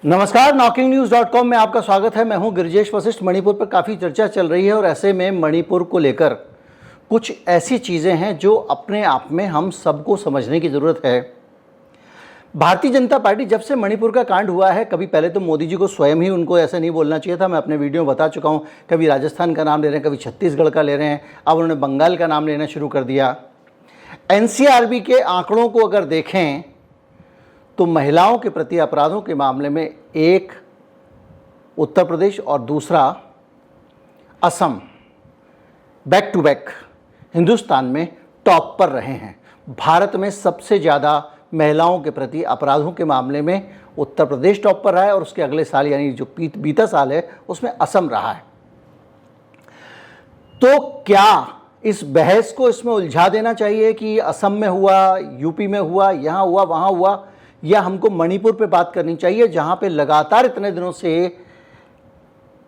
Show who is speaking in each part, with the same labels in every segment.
Speaker 1: नमस्कार, knocking-news.com में आपका स्वागत है। मैं हूं गिरिजेश वशिष्ठ। मणिपुर पर काफ़ी चर्चा चल रही है और ऐसे में मणिपुर को लेकर कुछ ऐसी चीज़ें हैं जो अपने आप में हम सबको समझने की ज़रूरत है। भारतीय जनता पार्टी जब से मणिपुर का कांड हुआ है, कभी पहले तो मोदी जी को स्वयं ही उनको ऐसा नहीं बोलना चाहिए था। मैं अपने वीडियो में बता चुका हूँ, कभी राजस्थान का नाम ले रहे हैं, कभी छत्तीसगढ़ का ले रहे हैं, अब उन्होंने बंगाल का नाम लेना शुरू कर दिया। एनसीआरबी के आंकड़ों को अगर देखें तो महिलाओं के प्रति अपराधों के मामले में एक उत्तर प्रदेश और दूसरा Assam back to back Hindustan में टॉप पर रहे हैं। भारत में सबसे ज़्यादा महिलाओं के प्रति अपराधों के मामले में उत्तर प्रदेश टॉप पर रहा है और उसके अगले साल यानी जो बीता साल है उसमें असम रहा है। तो क्या इस बहस को इसमें उलझा देना चाहिए कि असम में हुआ, यूपी में हुआ, यहाँ हुआ, वहाँ हुआ, या हमको मणिपुर पे बात करनी चाहिए जहाँ पे लगातार इतने दिनों से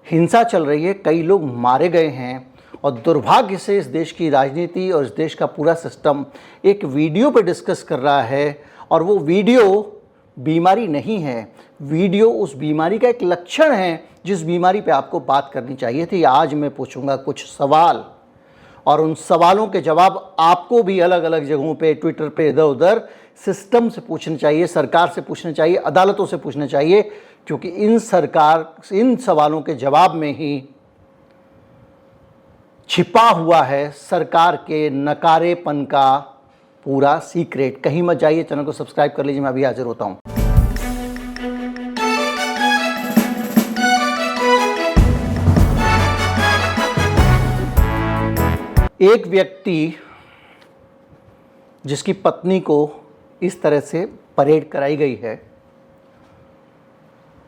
Speaker 1: हिंसा चल रही है, कई लोग मारे गए हैं और दुर्भाग्य से इस देश की राजनीति और इस देश का पूरा सिस्टम एक वीडियो पे डिस्कस कर रहा है और वो वीडियो बीमारी नहीं है, वीडियो उस बीमारी का एक लक्षण है जिस बीमारी पे आपको बात करनी चाहिए थी। आज मैं पूछूंगा कुछ सवाल और उन सवालों के जवाब आपको भी अलग अलग जगहों पे, ट्विटर पे, इधर उधर सिस्टम से पूछने चाहिए, सरकार से पूछने चाहिए, अदालतों से पूछने चाहिए, क्योंकि इन सवालों के जवाब में ही छिपा हुआ है सरकार के नकारेपन का पूरा सीक्रेट। कहीं मत जाइए, चैनल को सब्सक्राइब कर लीजिए, मैं अभी हाजिर होता हूं। एक व्यक्ति जिसकी पत्नी को इस तरह से परेड कराई गई है,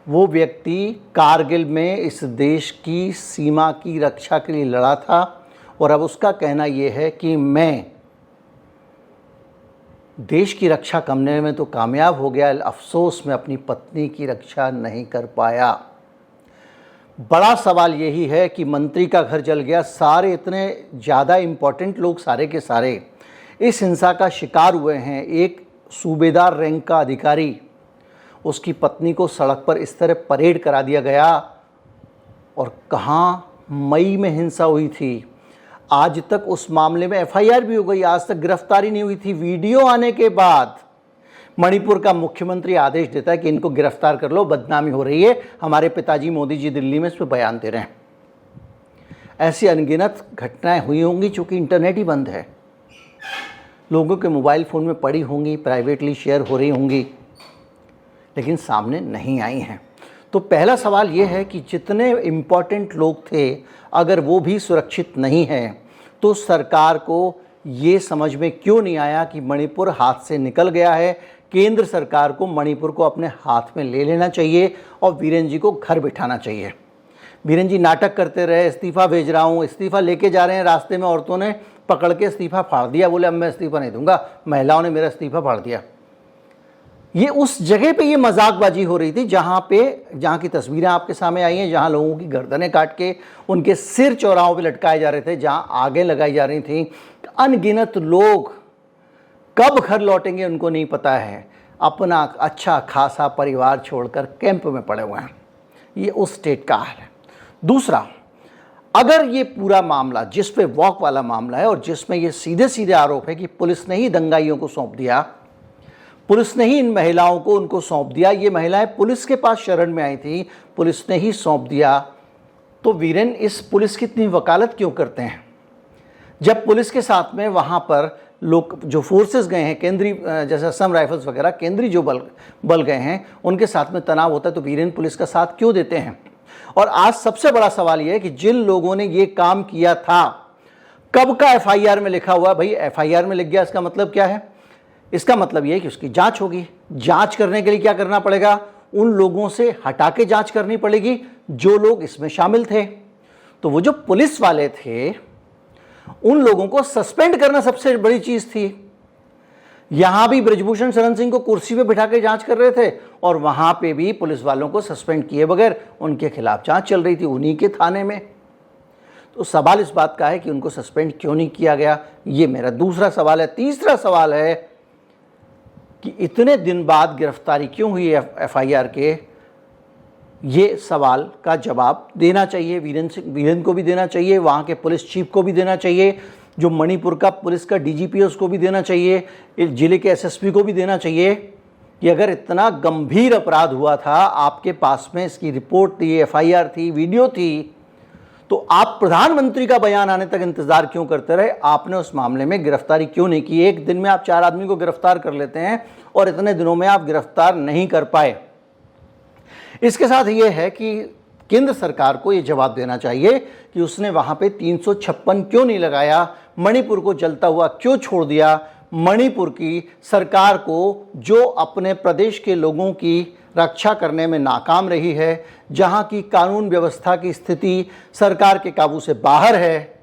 Speaker 1: वो व्यक्ति कारगिल में इस देश की सीमा की रक्षा के लिए लड़ा था और अब उसका कहना ये है कि मैं देश की रक्षा करने में तो कामयाब हो गया, अफसोस मैं अपनी पत्नी की रक्षा नहीं कर पाया। बड़ा सवाल यही है कि मंत्री का घर जल गया, सारे इतने ज़्यादा इम्पोर्टेंट लोग सारे के सारे इस हिंसा का शिकार हुए हैं। एक सूबेदार रैंक का अधिकारी, उसकी पत्नी को सड़क पर इस तरह परेड करा दिया गया। और कहाँ मई में हिंसा हुई थी, आज तक उस मामले में एफआईआर भी हो गई, आज तक गिरफ्तारी नहीं हुई थी। वीडियो आने के बाद मणिपुर का मुख्यमंत्री आदेश देता है कि इनको गिरफ्तार कर लो, बदनामी हो रही है, हमारे पिताजी मोदी जी दिल्ली में इस पर बयान दे रहे हैं। ऐसी अनगिनत घटनाएं हुई होंगी, चूँकि इंटरनेट ही बंद है, लोगों के मोबाइल फ़ोन में पड़ी होंगी, प्राइवेटली शेयर हो रही होंगी, लेकिन सामने नहीं आई हैं। तो पहला सवाल ये है कि जितने इम्पॉर्टेंट लोग थे, अगर वो भी सुरक्षित नहीं हैं तो सरकार को ये समझ में क्यों नहीं आया कि मणिपुर हाथ से निकल गया है। केंद्र सरकार को मणिपुर को अपने हाथ में ले लेना चाहिए और बीरेन जी को घर बिठाना चाहिए। बीरेन जी नाटक करते रहे, इस्तीफ़ा भेज रहा हूँ, इस्तीफ़ा लेके जा रहे हैं, रास्ते में औरतों ने पकड़ के इस्तीफ़ा फाड़ दिया, बोले अब मैं इस्तीफ़ा नहीं दूंगा, महिलाओं ने मेरा इस्तीफ़ा फाड़ दिया। ये उस जगह पे ये मजाकबाजी हो रही थी जहाँ की तस्वीरें आपके सामने आई हैं, जहाँ लोगों की गर्दनें काट के उनके सिर चौराहों पे लटकाए जा रहे थे, जहाँ आगें लगाई जा रही थी। अनगिनत लोग कब घर लौटेंगे उनको नहीं पता है, अपना अच्छा खासा परिवार छोड़कर कैंप में पड़े हुए हैं। ये उस स्टेट का हाल है। दूसरा, अगर ये पूरा मामला जिस पे वॉक वाला मामला है और जिसमें ये सीधे सीधे आरोप है कि पुलिस ने ही दंगाइयों को सौंप दिया, पुलिस ने ही इन महिलाओं को उनको सौंप दिया, ये महिलाएं पुलिस के पास शरण में आई थी, पुलिस ने ही सौंप दिया, तो वीरेन इस पुलिस की इतनी वकालत क्यों करते हैं? जब पुलिस के साथ में वहाँ पर लोग जो फोर्सेस गए हैं, केंद्रीय जैसे असम राइफल्स वगैरह केंद्रीय जो बल गए हैं, उनके साथ में तनाव होता है, तो वीरेन पुलिस का साथ क्यों देते हैं? और आज सबसे बड़ा सवाल यह है कि जिन लोगों ने ये काम किया था, कब का एफआईआर में लिखा हुआ? भाई एफआईआर में लिख गया, इसका मतलब क्या है? इसका मतलब यह है कि उसकी जांच होगी। जांच करने के लिए क्या करना पड़ेगा? उन लोगों से हटा के जांच करनी पड़ेगी जो लोग इसमें शामिल थे। तो वो जो पुलिस वाले थे, उन लोगों को सस्पेंड करना सबसे बड़ी चीज थी। यहां भी ब्रजभूषण शरण सिंह को कुर्सी पे बिठा के जांच कर रहे थे और वहां पे भी पुलिस वालों को सस्पेंड किए बगैर उनके खिलाफ जांच चल रही थी उन्हीं के थाने में। तो सवाल इस बात का है कि उनको सस्पेंड क्यों नहीं किया गया, ये मेरा दूसरा सवाल है। तीसरा सवाल है कि इतने दिन बाद गिरफ्तारी क्यों हुई एफआईआर के ये सवाल का जवाब देना चाहिए, वीरेंद्र को भी देना चाहिए, वहाँ के पुलिस चीफ को भी देना चाहिए, जो मणिपुर का पुलिस का डीजीपी है उसको भी देना चाहिए, जिले के एसएसपी को भी देना चाहिए कि अगर इतना गंभीर अपराध हुआ था, आपके पास में इसकी रिपोर्ट थी, एफआईआर थी, वीडियो थी, तो आप प्रधानमंत्री का बयान आने तक इंतजार क्यों करते रहे? आपने उस मामले में गिरफ्तारी क्यों नहीं की? एक दिन में आप 4 आदमी को गिरफ्तार कर लेते हैं और इतने दिनों में आप गिरफ्तार नहीं कर पाए। इसके साथ ये है कि केंद्र सरकार को ये जवाब देना चाहिए कि उसने वहाँ पे 356 क्यों नहीं लगाया, मणिपुर को जलता हुआ क्यों छोड़ दिया, मणिपुर की सरकार को जो अपने प्रदेश के लोगों की रक्षा करने में नाकाम रही है, जहाँ की कानून व्यवस्था की स्थिति सरकार के काबू से बाहर है,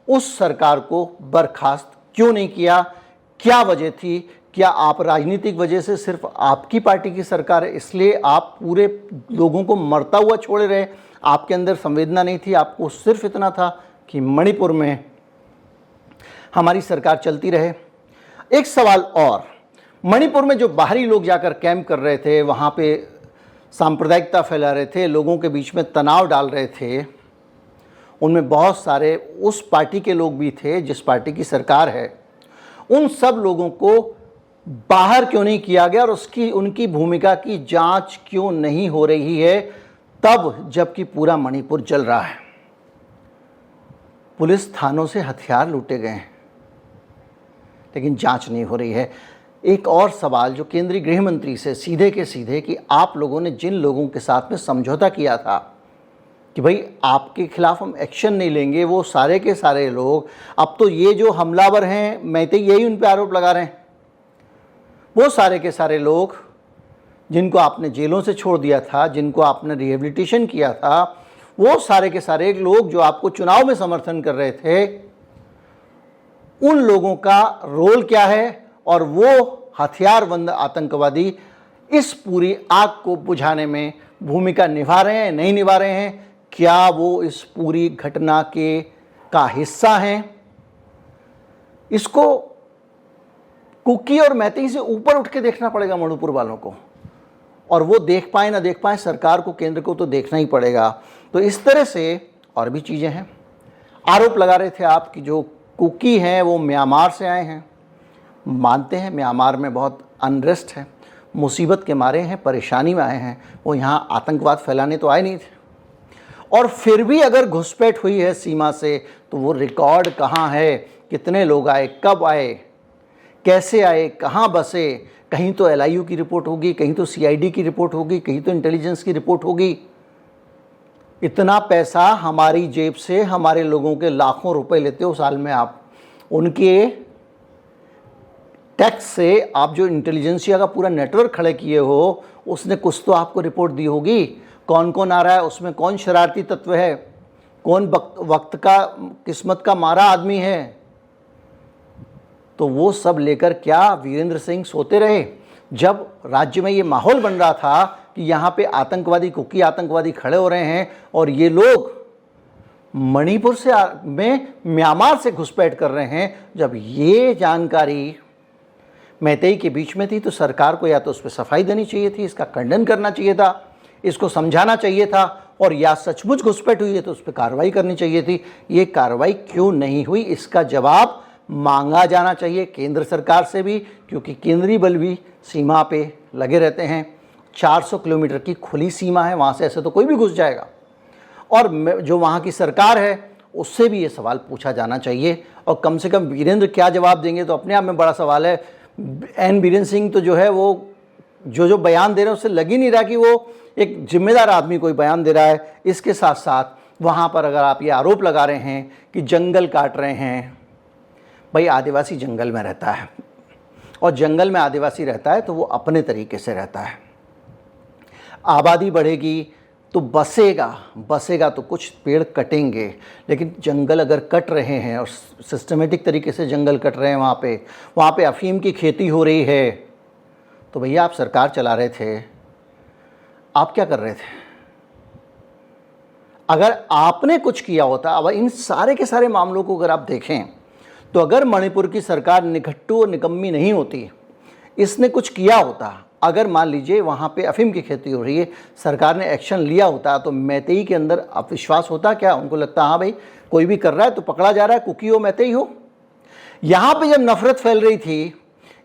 Speaker 1: उस सरकार को बर्खास्त क्यों नहीं किया? क्या वजह थी? क्या आप राजनीतिक वजह से, सिर्फ आपकी पार्टी की सरकार है इसलिए आप पूरे लोगों को मरता हुआ छोड़े रहे? आपके अंदर संवेदना नहीं थी? आपको सिर्फ इतना था कि मणिपुर में हमारी सरकार चलती रहे? एक सवाल और, मणिपुर में जो बाहरी लोग जाकर कैंप कर रहे थे, वहाँ पे सांप्रदायिकता फैला रहे थे, लोगों के बीच में तनाव डाल रहे थे, उनमें बहुत सारे उस पार्टी के लोग भी थे जिस पार्टी की सरकार है। उन सब लोगों को बाहर क्यों नहीं किया गया और उनकी भूमिका की जांच क्यों नहीं हो रही है, तब जबकि पूरा मणिपुर जल रहा है? पुलिस थानों से हथियार लूटे गए हैं लेकिन जांच नहीं हो रही है। एक और सवाल जो केंद्रीय गृह मंत्री से सीधे के सीधे, कि आप लोगों ने जिन लोगों के साथ में समझौता किया था कि भाई आपके खिलाफ हम एक्शन नहीं लेंगे, वो सारे के सारे लोग अब तो ये जो हमलावर हैं, मैं तो यही उन पर आरोप लगा रहे हैं, वो सारे के सारे लोग जिनको आपने जेलों से छोड़ दिया था, जिनको आपने रिहेबिलिटेशन किया था, वो सारे के सारे लोग जो आपको चुनाव में समर्थन कर रहे थे, उन लोगों का रोल क्या है? और वो हथियारबंद आतंकवादी इस पूरी आग को बुझाने में भूमिका निभा रहे हैं, नहीं निभा रहे हैं? क्या वो इस पूरी घटना का हिस्सा हैं? इसको कुकी और मैती से ऊपर उठ के देखना पड़ेगा मणिपुर वालों को, और वो देख पाए ना देख पाए, सरकार को, केंद्र को तो देखना ही पड़ेगा। तो इस तरह से और भी चीज़ें हैं। आरोप लगा रहे थे आप कि जो कुकी हैं वो म्यांमार से आए हैं। मानते हैं म्यांमार में बहुत अनरेस्ट है, मुसीबत के मारे हैं, परेशानी में आए हैं, वो यहाँ आतंकवाद फैलाने तो आए नहीं थे। और फिर भी अगर घुसपैठ हुई है सीमा से, तो वो रिकॉर्ड कहाँ है? कितने लोग आए, कब आए, कैसे आए, कहाँ बसे? कहीं तो LIU की रिपोर्ट होगी, कहीं तो CID की रिपोर्ट होगी, कहीं तो इंटेलिजेंस की रिपोर्ट होगी। इतना पैसा हमारी जेब से, हमारे लोगों के लाखों रुपए लेते हो साल में आप, उनके टैक्स से आप जो इंटेलिजेंसिया का पूरा नेटवर्क खड़े किए हो, उसने कुछ तो आपको रिपोर्ट दी होगी। कौन कौन आ रहा है उसमें, कौन शरारती तत्व है, कौन वक्त का किस्मत का मारा आदमी है? तो वो सब लेकर क्या वीरेंद्र सिंह सोते रहे? जब राज्य में ये माहौल बन रहा था कि यहाँ पे आतंकवादी, कुकी आतंकवादी खड़े हो रहे हैं और ये लोग मणिपुर से में म्यांमार से घुसपैठ कर रहे हैं, जब ये जानकारी मैतेई के बीच में थी, तो सरकार को या तो उस पर सफाई देनी चाहिए थी, इसका खंडन करना चाहिए था, इसको समझाना चाहिए था, और या सचमुच घुसपैठ हुई है तो उस पर कार्रवाई करनी चाहिए थी। ये कार्रवाई क्यों नहीं हुई, इसका जवाब मांगा जाना चाहिए केंद्र सरकार से भी, क्योंकि केंद्रीय बल भी सीमा पे लगे रहते हैं। 400 किलोमीटर की खुली सीमा है, वहाँ से ऐसे तो कोई भी घुस जाएगा। और जो वहाँ की सरकार है उससे भी ये सवाल पूछा जाना चाहिए, और कम से कम वीरेंद्र क्या जवाब देंगे तो अपने आप में बड़ा सवाल है। वीरेंद्र सिंह तो जो है वो जो बयान दे रहे हैं उससे लग ही नहीं रहा कि वो एक जिम्मेदार आदमी कोई बयान दे रहा है। इसके साथ साथ वहाँ पर अगर आप ये आरोप लगा रहे हैं कि जंगल काट रहे हैं, भाई आदिवासी जंगल में रहता है, और जंगल में आदिवासी रहता है तो वो अपने तरीके से रहता है। आबादी बढ़ेगी तो बसेगा तो कुछ पेड़ कटेंगे, लेकिन जंगल अगर कट रहे हैं और सिस्टमेटिक तरीके से जंगल कट रहे हैं, वहाँ पे अफीम की खेती हो रही है, तो भैया आप सरकार चला रहे थे, आप क्या कर रहे थे? अगर आपने कुछ किया होता, अब इन सारे के सारे मामलों को अगर आप देखें तो अगर मणिपुर की सरकार निकट्टू और निकम्मी नहीं होती, इसने कुछ किया होता, अगर मान लीजिए वहाँ पे अफीम की खेती हो रही है, सरकार ने एक्शन लिया होता तो मैतेई के अंदर अविश्वास होता क्या? उनको लगता हाँ भाई कोई भी कर रहा है तो पकड़ा जा रहा है, कुकी हो मैतेई हो। यहाँ पे जब नफरत फैल रही थी,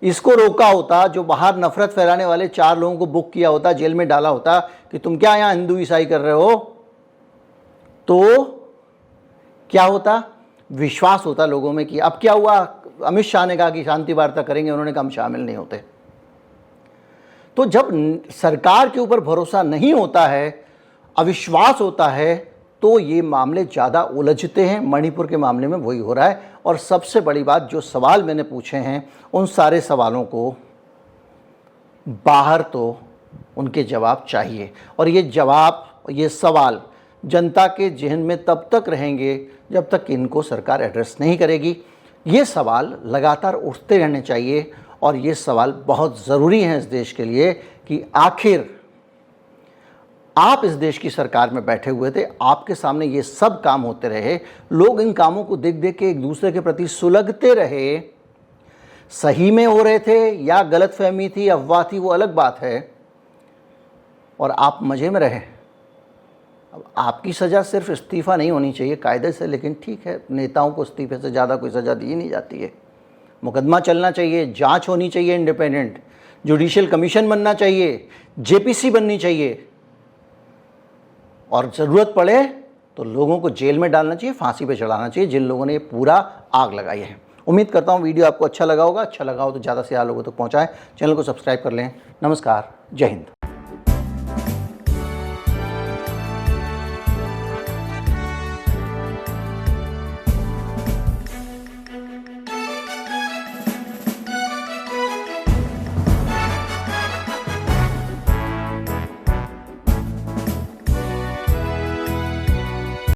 Speaker 1: इसको रोका होता, जो बाहर नफरत फैलाने वाले 4 लोगों को बुक किया होता, जेल में डाला होता कि तुम क्या यहाँ हिंदू ईसाई कर रहे हो, तो क्या होता? विश्वास होता लोगों में कि अब क्या हुआ, अमित शाह ने कहा कि शांति वार्ता करेंगे, उन्होंने कहा हम शामिल नहीं होते। तो जब सरकार के ऊपर भरोसा नहीं होता है, अविश्वास होता है, तो ये मामले ज़्यादा उलझते हैं। मणिपुर के मामले में वही हो रहा है। और सबसे बड़ी बात, जो सवाल मैंने पूछे हैं उन सारे सवालों को बाहर तो उनके जवाब चाहिए, और ये जवाब, ये सवाल जनता के जहन में तब तक रहेंगे जब तक इनको सरकार एड्रेस नहीं करेगी। ये सवाल लगातार उठते रहने चाहिए, और ये सवाल बहुत ज़रूरी हैं इस देश के लिए कि आखिर आप इस देश की सरकार में बैठे हुए थे, आपके सामने ये सब काम होते रहे, लोग इन कामों को देख देख के एक दूसरे के प्रति सुलगते रहे, सही में हो रहे थे या गलतफहमी थी, अफवाह थी, वो अलग बात है, और आप मज़े में रहे। अब आपकी सज़ा सिर्फ इस्तीफ़ा नहीं होनी चाहिए कायदे से, लेकिन ठीक है, नेताओं को इस्तीफे से ज़्यादा कोई सज़ा दी नहीं जाती है। मुकदमा चलना चाहिए, जांच होनी चाहिए, इंडिपेंडेंट जुडिशियल कमीशन बनना चाहिए, जेपीसी बननी चाहिए, और ज़रूरत पड़े तो लोगों को जेल में डालना चाहिए, फांसी पे चढ़ाना चाहिए जिन लोगों ने ये पूरा आग लगाई है। उम्मीद करता हूँ वीडियो आपको अच्छा लगा होगा। अच्छा लगा हो तो ज़्यादा से ज़्यादा लोगों तक पहुँचाएं, चैनल को सब्सक्राइब कर लें। नमस्कार, जय हिंद।